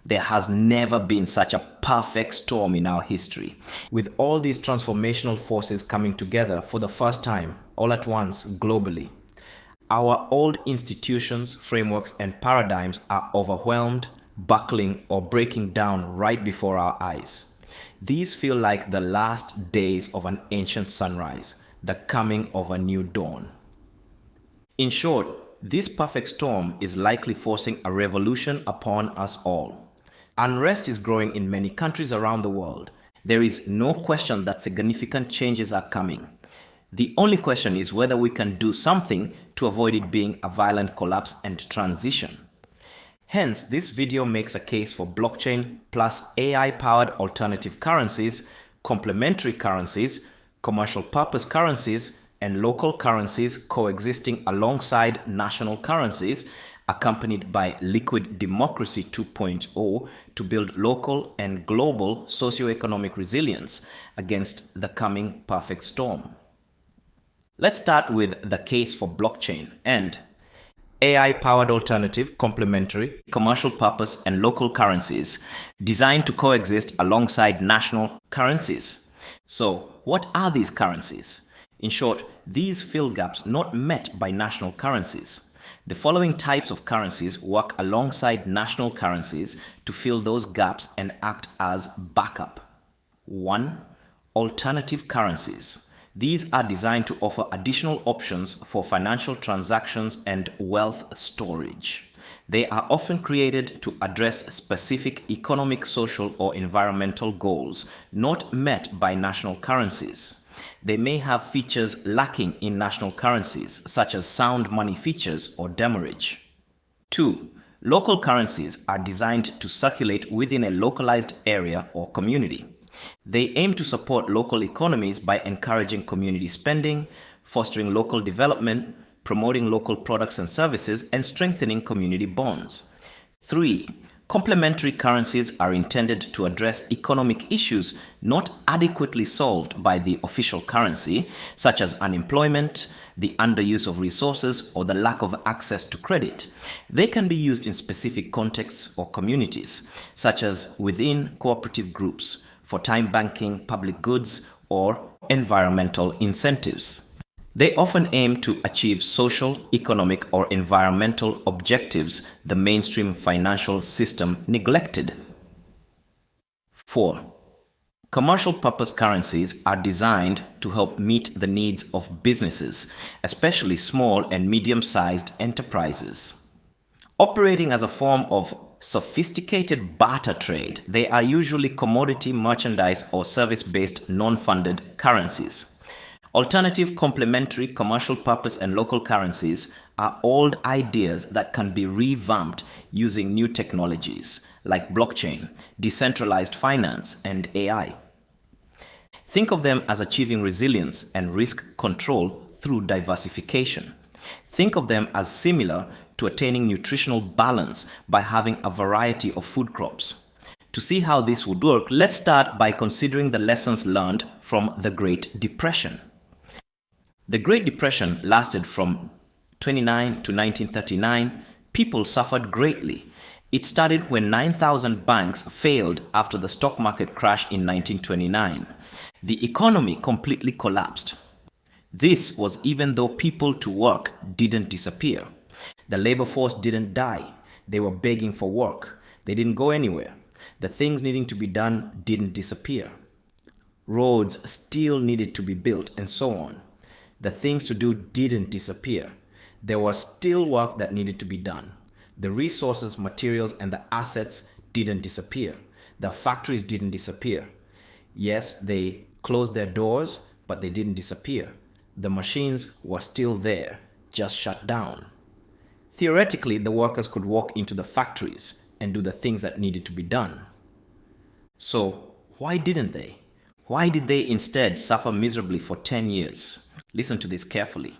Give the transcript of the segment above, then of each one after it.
There has never been such a perfect storm in our history, with all these transformational forces coming together for the first time, all at once, globally. Our old institutions, frameworks, and paradigms are overwhelmed, buckling, or breaking down right before our eyes. These feel like the last days of an ancient sunrise, the coming of a new dawn. In short, this perfect storm is likely forcing a revolution upon us all. Unrest is growing in many countries around the world. There is no question that significant changes are coming. The only question is whether we can do something to avoid it being a violent collapse and transition. Hence, this video makes a case for blockchain plus AI-powered alternative currencies, complementary currencies, commercial purpose currencies, and local currencies coexisting alongside national currencies, accompanied by liquid democracy 2.0 to build local and global socioeconomic resilience against the coming perfect storm. Let's start with the case for blockchain and AI-powered alternative, complementary, commercial purpose, and local currencies designed to coexist alongside national currencies. So, what are these currencies? In short, these fill gaps not met by national currencies. The following types of currencies work alongside national currencies to fill those gaps and act as backup. 1. Alternative currencies. These are designed to offer additional options for financial transactions and wealth storage. They are often created to address specific economic, social, or environmental goals not met by national currencies. They may have features lacking in national currencies, such as sound money features or demurrage. 2. Local currencies are designed to circulate within a localized area or community. They aim to support local economies by encouraging community spending, fostering local development, promoting local products and services, and strengthening community bonds. 3. Complementary currencies are intended to address economic issues not adequately solved by the official currency, such as unemployment, the underuse of resources, or the lack of access to credit. They can be used in specific contexts or communities, such as within cooperative groups, for time banking, public goods, or environmental incentives. They often aim to achieve social, economic, or environmental objectives the mainstream financial system neglected. 4. Commercial purpose currencies are designed to help meet the needs of businesses, especially small and medium-sized enterprises. Operating as a form of sophisticated barter trade, they are usually commodity, merchandise, or service-based non-funded currencies. Alternative, complementary, commercial purpose, and local currencies are old ideas that can be revamped using new technologies like blockchain, decentralized finance, and AI. Think of them as achieving resilience and risk control through diversification. Think of them as similar to attaining nutritional balance by having a variety of food crops. To see how this would work, let's start by considering the lessons learned from the Great Depression. The Great Depression lasted from 1929 to 1939. People suffered greatly. It started when 9,000 banks failed after the stock market crash in 1929. The economy completely collapsed. This was even though people to work didn't disappear. The labor force didn't die. They were begging for work. They didn't go anywhere. The things needing to be done didn't disappear. Roads still needed to be built and so on. The things to do didn't disappear. There was still work that needed to be done. The resources, materials, and the assets didn't disappear. The factories didn't disappear. Yes, they closed their doors, but they didn't disappear. The machines were still there, just shut down. Theoretically, the workers could walk into the factories and do the things that needed to be done. So, why didn't they? Why did they instead suffer miserably for 10 years? Listen to this carefully.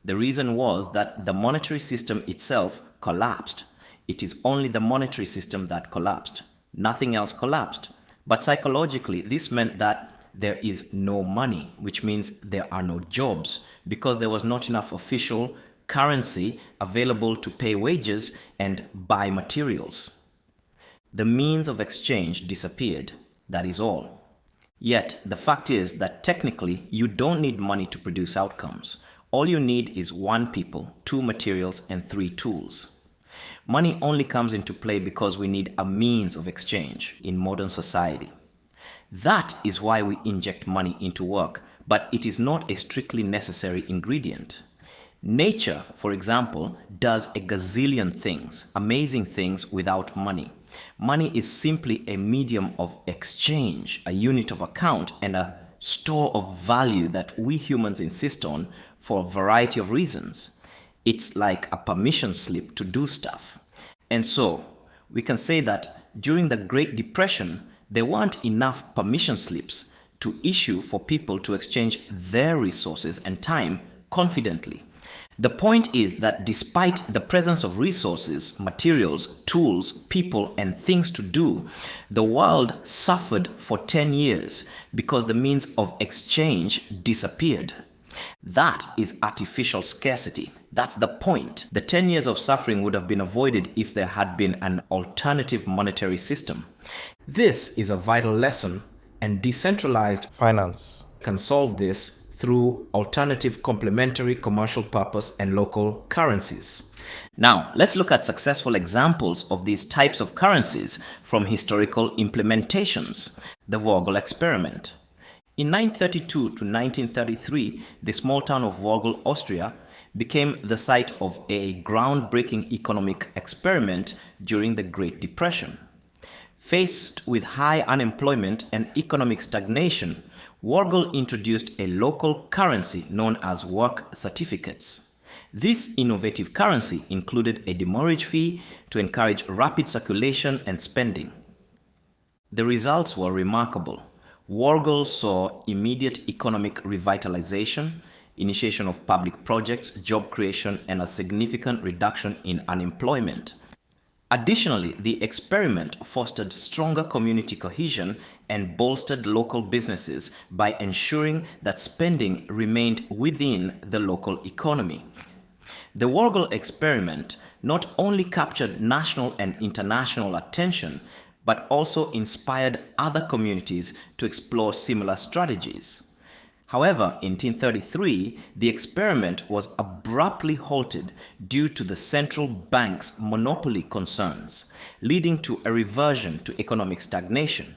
The reason was that the monetary system itself collapsed. It is only the monetary system that collapsed. Nothing else collapsed. But psychologically, this meant that there is no money, which means there are no jobs, because there was not enough official currency available to pay wages and buy materials. The means of exchange disappeared. That is all. Yet, the fact is that technically, you don't need money to produce outcomes. All you need is one people, two materials, and three tools. Money only comes into play because we need a means of exchange in modern society. That is why we inject money into work, but it is not a strictly necessary ingredient. Nature, for example, does a gazillion things, amazing things without money. Money is simply a medium of exchange, a unit of account, and a store of value that we humans insist on for a variety of reasons. It's like a permission slip to do stuff. And so, we can say that during the Great Depression, there weren't enough permission slips to issue for people to exchange their resources and time confidently. The point is that despite the presence of resources, materials, tools, people, and things to do, the world suffered for 10 years because the means of exchange disappeared. That is artificial scarcity. That's the point. The 10 years of suffering would have been avoided if there had been an alternative monetary system. This is a vital lesson, and decentralized finance can solve this through alternative complementary commercial purpose and local currencies. Now, let's look at successful examples of these types of currencies from historical implementations. The Vogel experiment. In 932 to 1933, the small town of Vogel, Austria, became the site of a groundbreaking economic experiment during the Great Depression. Faced with high unemployment and economic stagnation, Vogel introduced a local currency known as work certificates. This innovative currency included a demurrage fee to encourage rapid circulation and spending. The results were remarkable. Vogel saw immediate economic revitalization, initiation of public projects, job creation, and a significant reduction in unemployment. Additionally, the experiment fostered stronger community cohesion and bolstered local businesses by ensuring that spending remained within the local economy. The Vogel experiment not only captured national and international attention, but also inspired other communities to explore similar strategies. However, in 1933, the experiment was abruptly halted due to the central bank's monopoly concerns, leading to a reversion to economic stagnation.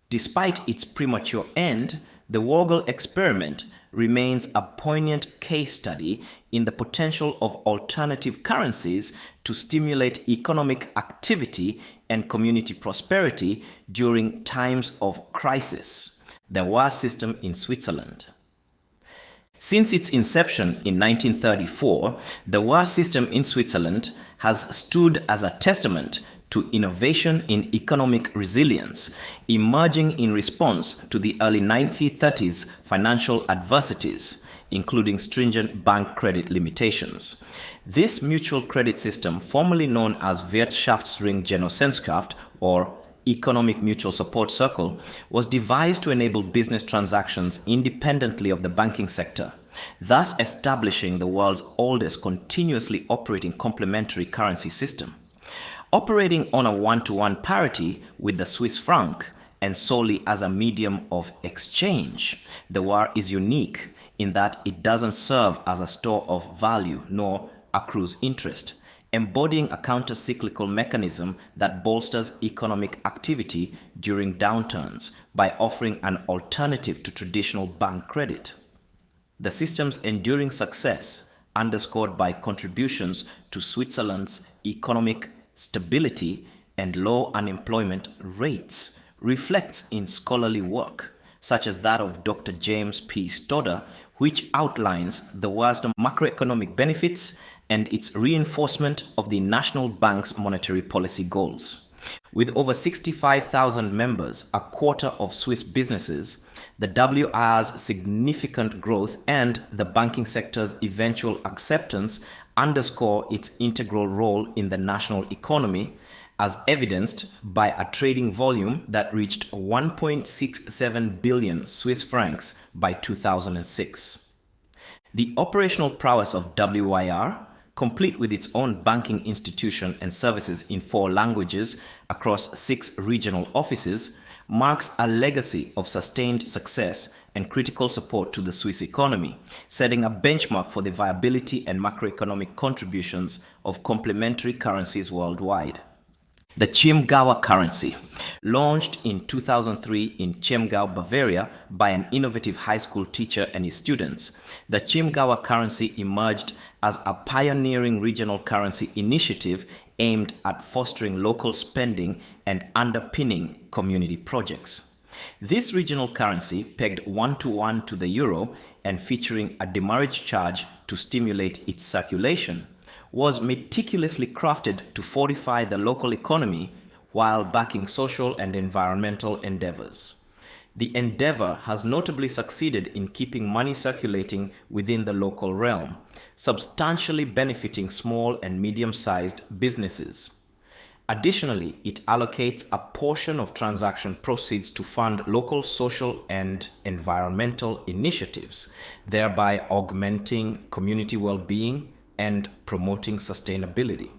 Despite its premature end, the Vogel experiment remains a poignant case study in the potential of alternative currencies to stimulate economic activity and community prosperity during times of crisis. The war system in Switzerland. Since its inception in 1934, the war system in Switzerland has stood as a testament to innovation in economic resilience, emerging in response to the early 1930s financial adversities, including stringent bank credit limitations. This mutual credit system, formerly known as Wirtschaftsring-Genossenschaft or Economic Mutual Support Circle, was devised to enable business transactions independently of the banking sector, thus establishing the world's oldest continuously operating complementary currency system. Operating on a one-to-one parity with the Swiss franc and solely as a medium of exchange, the war is unique in that it doesn't serve as a store of value nor accrues interest, embodying a counter-cyclical mechanism that bolsters economic activity during downturns by offering an alternative to traditional bank credit. The system's enduring success, underscored by contributions to Switzerland's economic stability and low unemployment rates, reflects in scholarly work, such as that of Dr. James P. Stoddard, which outlines the worst macroeconomic benefits and its reinforcement of the National Bank's monetary policy goals. With over 65,000 members, a quarter of Swiss businesses, the WR's significant growth and the banking sector's eventual acceptance underscore its integral role in the national economy, as evidenced by a trading volume that reached 1.67 billion Swiss francs by 2006. The operational prowess of WIR, complete with its own banking institution and services in 4 languages, across 6 regional offices, marks a legacy of sustained success and critical support to the Swiss economy, setting a benchmark for the viability and macroeconomic contributions of complementary currencies worldwide. The Chiemgauer currency, launched in 2003 in Chiemgau, Bavaria by an innovative high school teacher and his students, the Chiemgauer currency emerged as a pioneering regional currency initiative aimed at fostering local spending and underpinning community projects. This regional currency, pegged 1-to-1 to the euro and featuring a demurrage charge to stimulate its circulation, was meticulously crafted to fortify the local economy while backing social and environmental endeavors. The endeavor has notably succeeded in keeping money circulating within the local realm, substantially benefiting small and medium-sized businesses. Additionally, it allocates a portion of transaction proceeds to fund local social and environmental initiatives, thereby augmenting community well-being and promoting sustainability.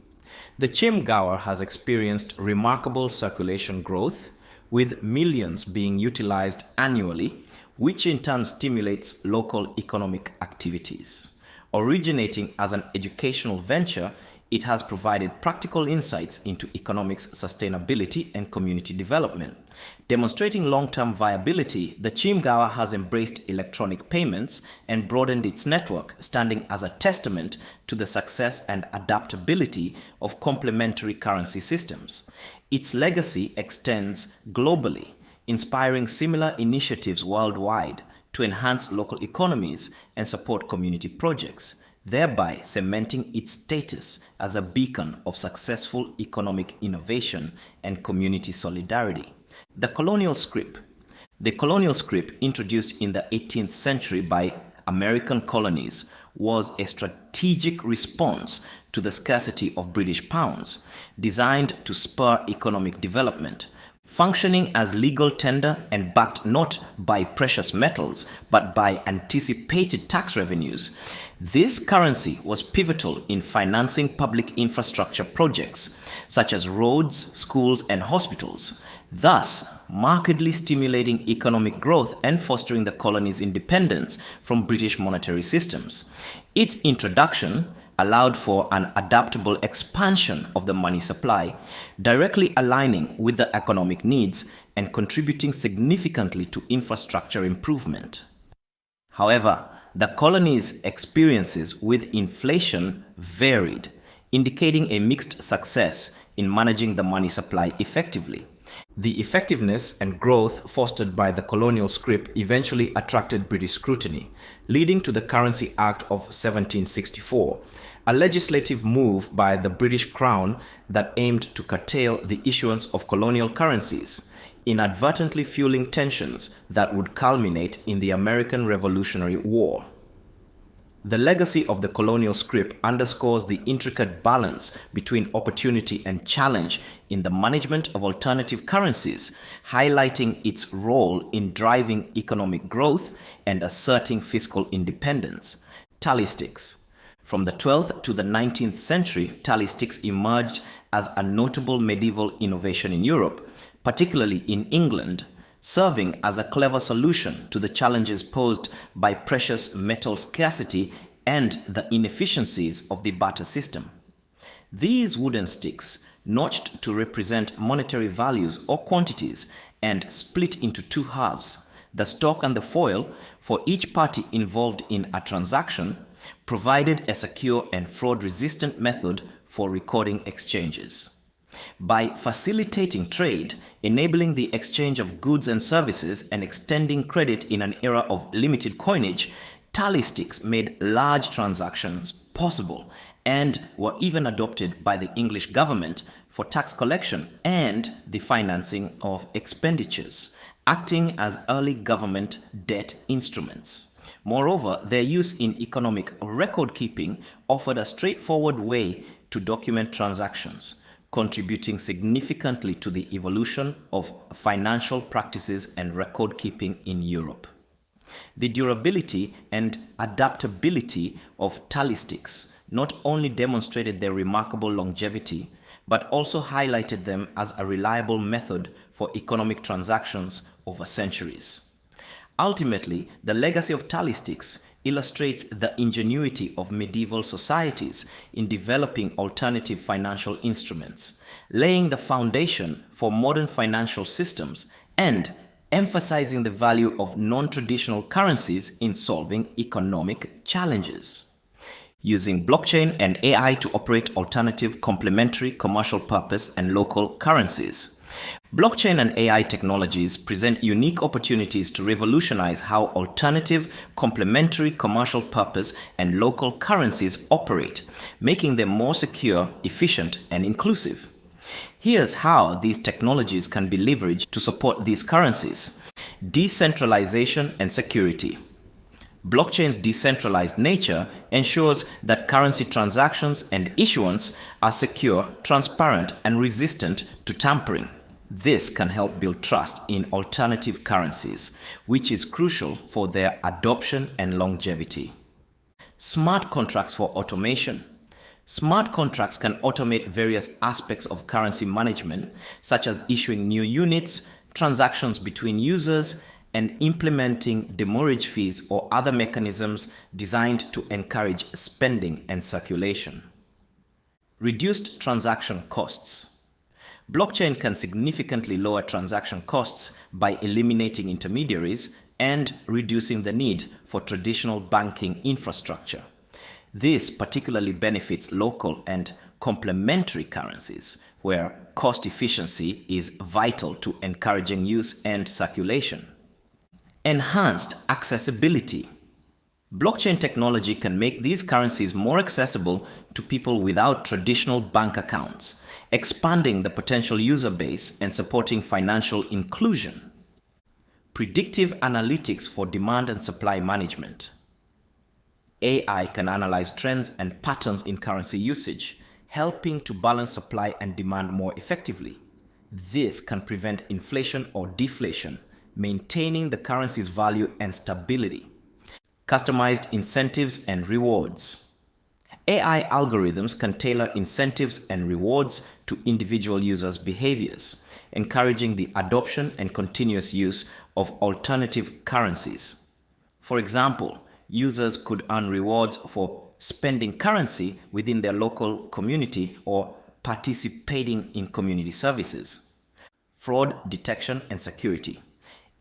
The Chiemgauer has experienced remarkable circulation growth, with millions being utilized annually, which in turn stimulates local economic activities. Originating as an educational venture, it has provided practical insights into economics, sustainability, and community development. Demonstrating long-term viability, the Chiemgauer has embraced electronic payments and broadened its network, standing as a testament to the success and adaptability of complementary currency systems. Its legacy extends globally, inspiring similar initiatives worldwide to enhance local economies and support community projects, thereby cementing its status as a beacon of successful economic innovation and community solidarity. The colonial scrip. The colonial scrip, introduced in the 18th century by American colonies, was a strategic response to the scarcity of British pounds, designed to spur economic development. Functioning as legal tender and backed not by precious metals but by anticipated tax revenues, this currency was pivotal in financing public infrastructure projects such as roads, schools, and hospitals, thus markedly stimulating economic growth and fostering the colony's independence from British monetary systems. Its introduction allowed for an adaptable expansion of the money supply, directly aligning with the economic needs and contributing significantly to infrastructure improvement. However, the colony's experiences with inflation varied, indicating a mixed success in managing the money supply effectively. The effectiveness and growth fostered by the colonial scrip eventually attracted British scrutiny, leading to the Currency Act of 1764, a legislative move by the British Crown that aimed to curtail the issuance of colonial currencies, inadvertently fueling tensions that would culminate in the American Revolutionary War. The legacy of the colonial scrip underscores the intricate balance between opportunity and challenge in the management of alternative currencies, highlighting its role in driving economic growth and asserting fiscal independence. Tally sticks. From the 12th to the 19th century, tally sticks emerged as a notable medieval innovation in Europe, particularly in England, serving as a clever solution to the challenges posed by precious metal scarcity and the inefficiencies of the barter system. These wooden sticks, notched to represent monetary values or quantities and split into two halves, the stock and the foil, for each party involved in a transaction, provided a secure and fraud-resistant method for recording exchanges. By facilitating trade, enabling the exchange of goods and services, and extending credit in an era of limited coinage, tally sticks made large transactions possible and were even adopted by the English government for tax collection and the financing of expenditures, acting as early government debt instruments. Moreover, their use in economic record-keeping offered a straightforward way to document transactions, contributing significantly to the evolution of financial practices and record-keeping in Europe. The durability and adaptability of tally sticks not only demonstrated their remarkable longevity, but also highlighted them as a reliable method for economic transactions over centuries. Ultimately, the legacy of tally sticks illustrates the ingenuity of medieval societies in developing alternative financial instruments, laying the foundation for modern financial systems and emphasizing the value of non-traditional currencies in solving economic challenges. Using blockchain and AI to operate alternative complementary commercial purpose and local currencies. Blockchain and AI technologies present unique opportunities to revolutionize how alternative, complementary commercial purpose and local currencies operate, making them more secure, efficient, and inclusive. Here's how these technologies can be leveraged to support these currencies. Decentralization and security. Blockchain's decentralized nature ensures that currency transactions and issuance are secure, transparent, and resistant to tampering. This can help build trust in alternative currencies, which is crucial for their adoption and longevity. Smart contracts for automation. Smart contracts can automate various aspects of currency management, such as issuing new units, transactions between users, and implementing demurrage fees or other mechanisms designed to encourage spending and circulation. Reduced transaction costs. Blockchain can significantly lower transaction costs by eliminating intermediaries and reducing the need for traditional banking infrastructure. This particularly benefits local and complementary currencies, where cost efficiency is vital to encouraging use and circulation. Enhanced accessibility. Blockchain technology can make these currencies more accessible to people without traditional bank accounts, expanding the potential user base and supporting financial inclusion. Predictive analytics for demand and supply management. AI can analyze trends and patterns in currency usage, helping to balance supply and demand more effectively. This can prevent inflation or deflation, maintaining the currency's value and stability. Customized incentives and rewards. AI algorithms can tailor incentives and rewards to individual users' behaviors, encouraging the adoption and continuous use of alternative currencies. For example, users could earn rewards for spending currency within their local community or participating in community services. Fraud detection and security.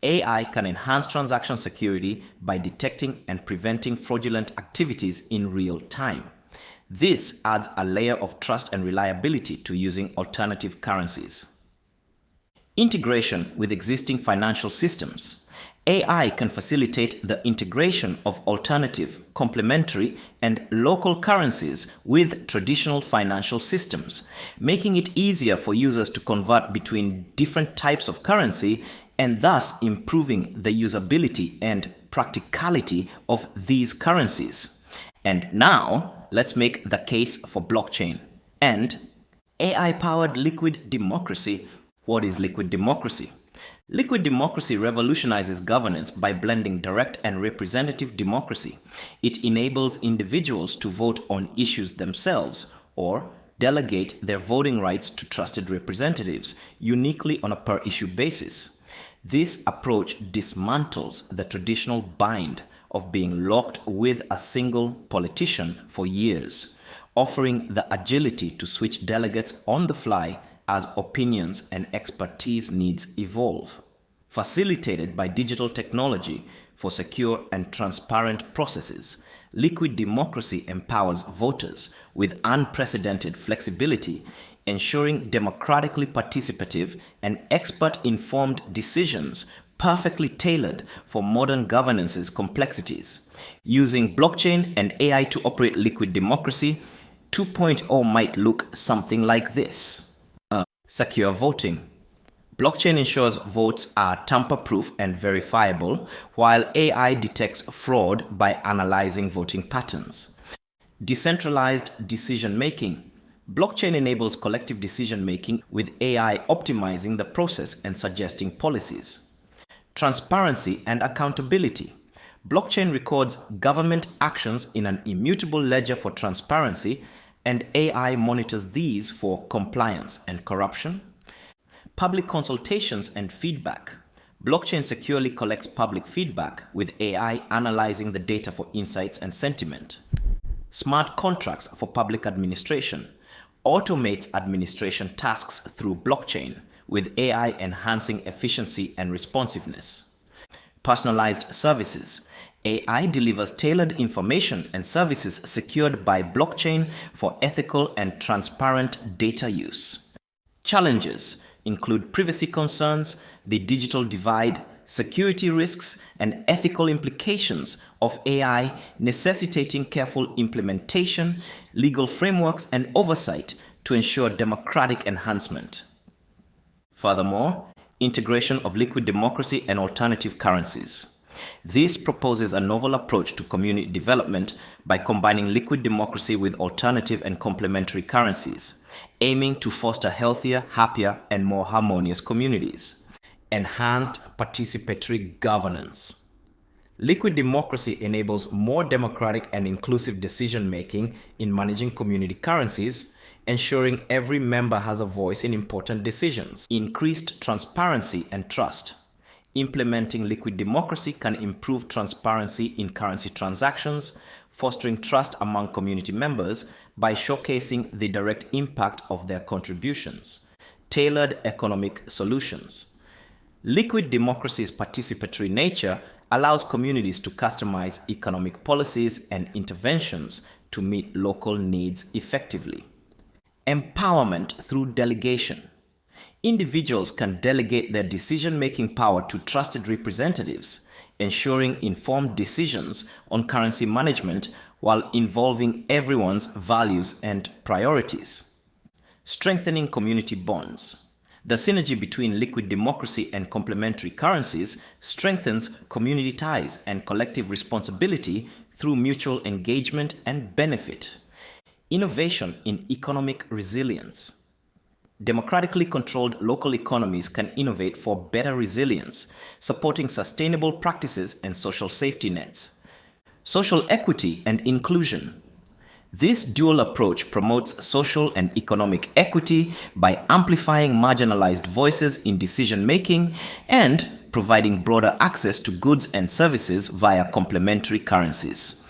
AI can enhance transaction security by detecting and preventing fraudulent activities in real time. This adds a layer of trust and reliability to using alternative currencies. Integration with existing financial systems. AI can facilitate the integration of alternative, complementary, and local currencies with traditional financial systems, making it easier for users to convert between different types of currency and thus improving the usability and practicality of these currencies. And now, let's make the case for blockchain and AI-powered liquid democracy. What is liquid democracy? Liquid democracy revolutionizes governance by blending direct and representative democracy. It enables individuals to vote on issues themselves or delegate their voting rights to trusted representatives, uniquely on a per-issue basis. This approach dismantles the traditional bind of being locked with a single politician for years, offering the agility to switch delegates on the fly as opinions and expertise needs evolve. Facilitated by digital technology for secure and transparent processes, liquid democracy empowers voters with unprecedented flexibility, ensuring democratically participative and expert-informed decisions perfectly tailored for modern governance's complexities. Using blockchain and AI to operate liquid democracy, 2.0 might look something like this. Secure voting. Blockchain ensures votes are tamper-proof and verifiable, while AI detects fraud by analyzing voting patterns. Decentralized decision-making. Blockchain enables collective decision-making with AI optimizing the process and suggesting policies. Transparency and accountability. Blockchain records government actions in an immutable ledger for transparency, and AI monitors these for compliance and corruption. Public consultations and feedback. Blockchain securely collects public feedback with AI analyzing the data for insights and sentiment. Smart contracts for public administration. Automates administration tasks through blockchain with AI enhancing efficiency and responsiveness. Personalized services. AI delivers tailored information and services secured by blockchain for ethical and transparent data use. Challenges include privacy concerns, the digital divide, security risks, and ethical implications of AI necessitating careful implementation, legal frameworks, and oversight to ensure democratic enhancement. Furthermore, integration of liquid democracy and alternative currencies. This proposes a novel approach to community development by combining liquid democracy with alternative and complementary currencies, aiming to foster healthier, happier, and more harmonious communities. Enhanced participatory governance. Liquid democracy enables more democratic and inclusive decision-making in managing community currencies, ensuring every member has a voice in important decisions. Increased transparency and trust. Implementing liquid democracy can improve transparency in currency transactions, fostering trust among community members by showcasing the direct impact of their contributions. Tailored economic solutions. Liquid democracy's participatory nature allows communities to customize economic policies and interventions to meet local needs effectively. Empowerment through delegation. Individuals can delegate their decision-making power to trusted representatives, ensuring informed decisions on currency management while involving everyone's values and priorities. Strengthening community bonds. The synergy between liquid democracy and complementary currencies strengthens community ties and collective responsibility through mutual engagement and benefit. Innovation in economic resilience. Democratically controlled local economies can innovate for better resilience, supporting sustainable practices and social safety nets. Social equity and inclusion. This dual approach promotes social and economic equity by amplifying marginalized voices in decision-making and providing broader access to goods and services via complementary currencies.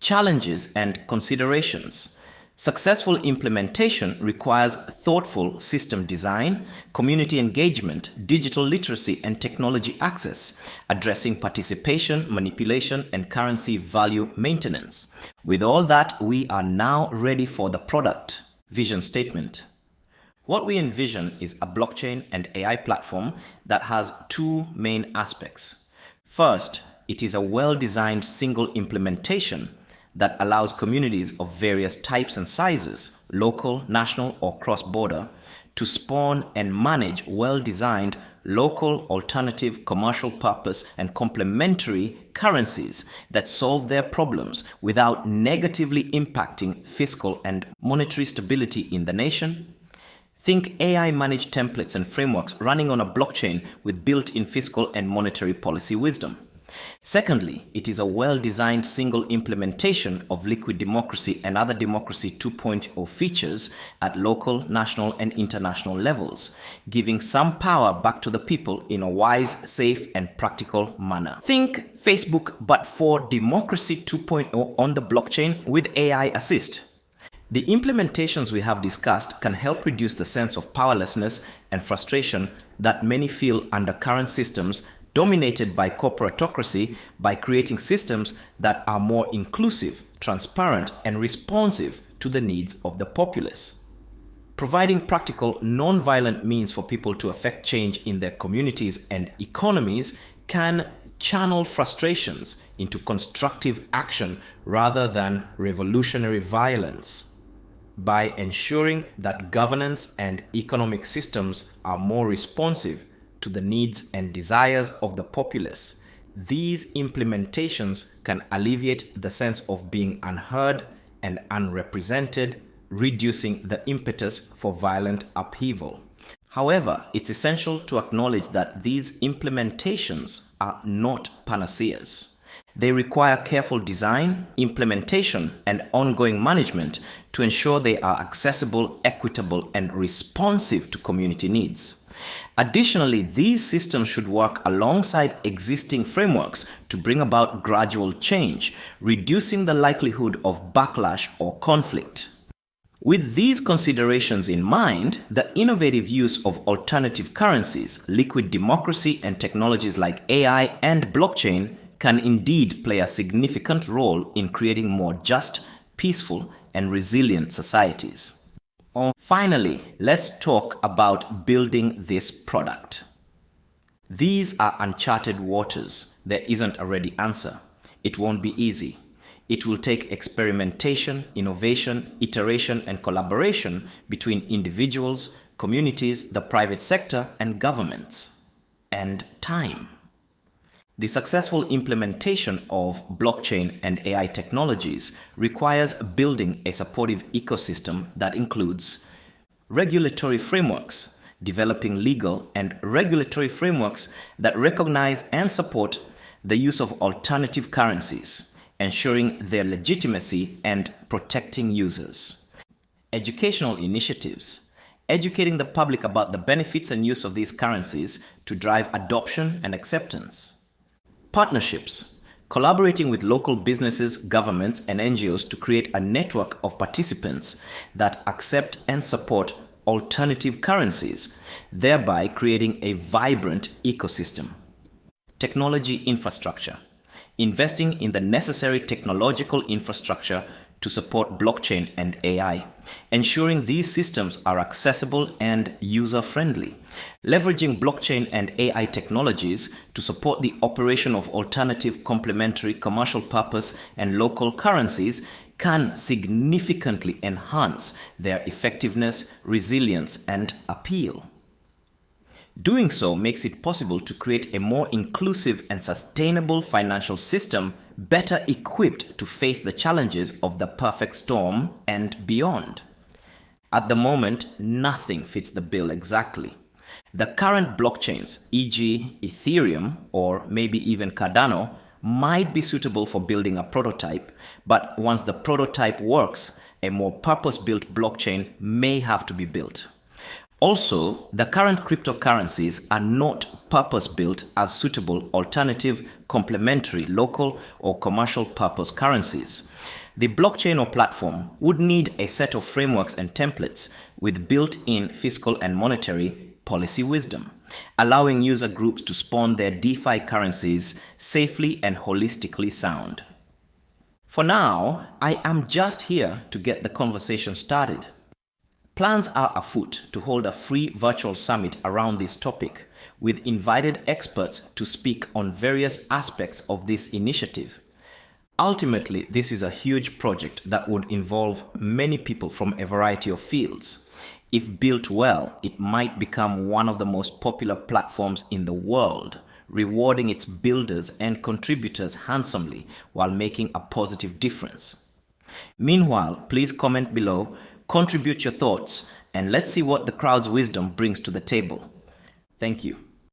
Challenges and considerations. Successful implementation requires thoughtful system design, community engagement, digital literacy, and technology access, addressing participation, manipulation, and currency value maintenance. With all that, we are now ready for the product. Vision statement. What we envision is a blockchain and AI platform that has two main aspects. First, it is a well-designed single implementation that allows communities of various types and sizes, local, national, or cross-border, to spawn and manage well-designed local, alternative, commercial purpose, and complementary currencies that solve their problems without negatively impacting fiscal and monetary stability in the nation. Think AI-managed templates and frameworks running on a blockchain with built-in fiscal and monetary policy wisdom. Secondly, it is a well-designed single implementation of liquid democracy and other democracy 2.0 features at local, national, and international levels, giving some power back to the people in a wise, safe, and practical manner. Think Facebook, but for democracy 2.0 on the blockchain with AI assist. The implementations we have discussed can help reduce the sense of powerlessness and frustration that many feel under current systems dominated by corporatocracy by creating systems that are more inclusive, transparent, and responsive to the needs of the populace. Providing practical, non-violent means for people to affect change in their communities and economies can channel frustrations into constructive action rather than revolutionary violence. By ensuring that governance and economic systems are more responsive to the needs and desires of the populace, these implementations can alleviate the sense of being unheard and unrepresented, reducing the impetus for violent upheaval. However, it's essential to acknowledge that these implementations are not panaceas. They require careful design, implementation, and ongoing management to ensure they are accessible, equitable, and responsive to community needs. Additionally, these systems should work alongside existing frameworks to bring about gradual change, reducing the likelihood of backlash or conflict. With these considerations in mind, the innovative use of alternative currencies, liquid democracy, and technologies like AI and blockchain can indeed play a significant role in creating more just, peaceful, and resilient societies. Finally, let's talk about building this product. These are uncharted waters. There isn't a ready answer. It won't be easy. It will take experimentation, innovation, iteration, and collaboration between individuals, communities, the private sector, and governments. And time. The successful implementation of blockchain and AI technologies requires building a supportive ecosystem that includes regulatory frameworks, developing legal and regulatory frameworks that recognize and support the use of alternative currencies, ensuring their legitimacy and protecting users. Educational initiatives, educating the public about the benefits and use of these currencies to drive adoption and acceptance. Partnerships, collaborating with local businesses, governments, and NGOs to create a network of participants that accept and support alternative currencies, thereby creating a vibrant ecosystem. Technology infrastructure, investing in the necessary technological infrastructure to support blockchain and AI, ensuring these systems are accessible and user-friendly. Leveraging blockchain and AI technologies to support the operation of alternative, complementary, commercial purpose, and local currencies can significantly enhance their effectiveness, resilience, and appeal. Doing so makes it possible to create a more inclusive and sustainable financial system better equipped to face the challenges of the perfect storm and beyond. At the moment, nothing fits the bill exactly. The current blockchains, e.g. Ethereum or maybe even Cardano, might be suitable for building a prototype, but once the prototype works, a more purpose-built blockchain may have to be built. Also, the current cryptocurrencies are not purpose-built as suitable alternative, complementary, local, or commercial purpose currencies. The blockchain or platform would need a set of frameworks and templates with built-in fiscal and monetary policy wisdom, allowing user groups to spawn their DeFi currencies safely and holistically sound. For now, I am just here to get the conversation started. Plans are afoot to hold a free virtual summit around this topic with invited experts to speak on various aspects of this initiative. Ultimately, this is a huge project that would involve many people from a variety of fields. If built well, it might become one of the most popular platforms in the world, rewarding its builders and contributors handsomely while making a positive difference. Meanwhile, please comment below, contribute your thoughts, and let's see what the crowd's wisdom brings to the table. Thank you.